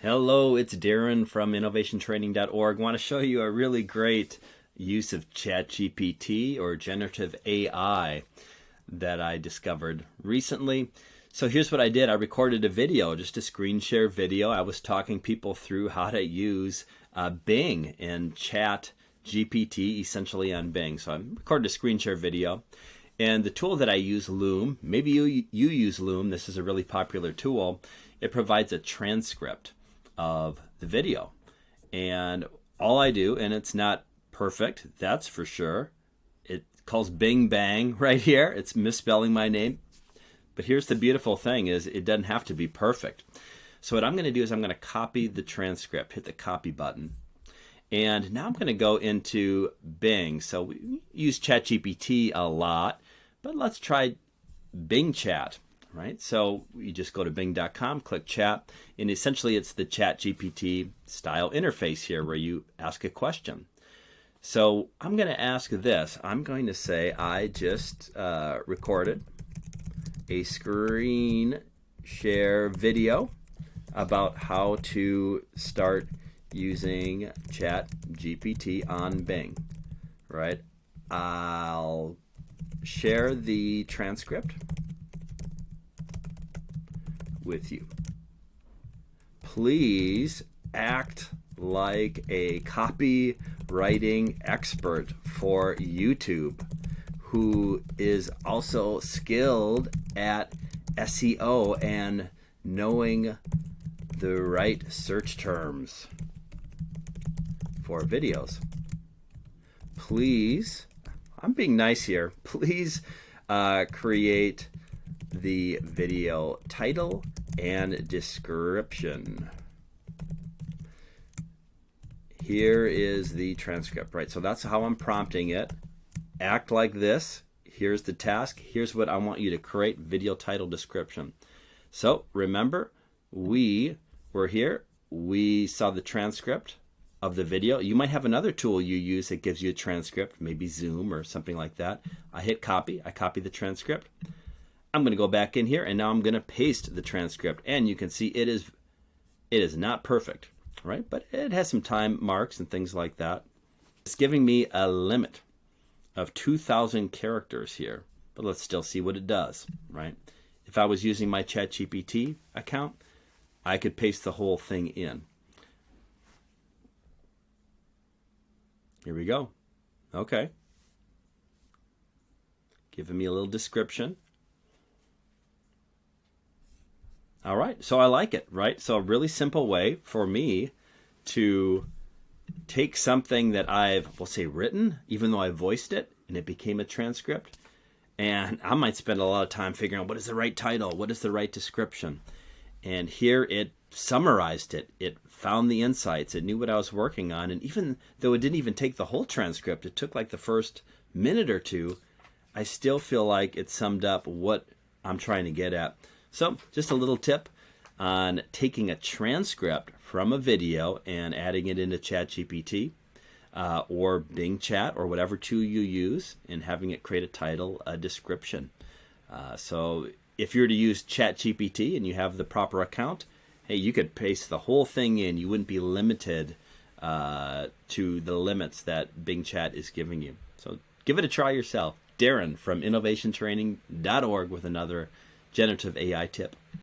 Hello, it's Darin from innovationtraining.org. I want to show you a really great use of ChatGPT or generative AI that I discovered recently. So here's what I did. I recorded a video, just a screen share video. I was talking people through how to use Bing and ChatGPT essentially on Bing. So I recorded a screen share video. And the tool that I use, Loom, maybe you use Loom. This is a really popular tool. It provides a transcript of the video. And all I do, and it's not perfect, that's for sure. It calls Bing Bang right here. It's misspelling my name. But here's the beautiful thing is it doesn't have to be perfect. So what I'm going to do is I'm going to copy the transcript, hit the copy button. And now I'm going to go into Bing. So we use ChatGPT a lot, but let's try Bing Chat. Right, so you just go to bing.com, click chat, and essentially it's the ChatGPT style interface here where you ask a question. So I'm going to ask this. I'm going to say I just recorded a screen share video about how to start using ChatGPT on Bing. Right, I'll share the transcript with you. Please act like a copywriting expert for YouTube who is also skilled at SEO and knowing the right search terms for videos. Please, I'm being nice here, please create the video title and description. Here is the transcript, right? So that's how I'm prompting it. Act like this. Here's the task. Here's what I want you to create, video title description. So remember, we were here. We saw the transcript of the video. You might have another tool you use that gives you a transcript, maybe Zoom or something like that. I hit copy. I copy the transcript. I'm going to go back in here and now I'm going to paste the transcript, and you can see it is not perfect, right? But it has some time marks and things like that. It's giving me a limit of 2,000 characters here, but let's still see what it does, right? If I was using my ChatGPT account, I could paste the whole thing in. Here we go. Okay. Giving me a little description. All right, so I like it, right? So a really simple way for me to take something that I've, we'll say, written, even though I voiced it, and it became a transcript. And I might spend a lot of time figuring out what is the right title, what is the right description. And here it summarized it. It found the insights. It knew what I was working on. And even though it didn't even take the whole transcript, it took like the first minute or two, I still feel like it summed up what I'm trying to get at. So just a little tip on taking a transcript from a video and adding it into ChatGPT or Bing Chat or whatever tool you use, and having it create a title, a description. So if you're to use ChatGPT and you have the proper account, hey, you could paste the whole thing in. You wouldn't be limited to the limits that Bing Chat is giving you. So give it a try yourself. Darin from innovationtraining.org with another generative AI tip.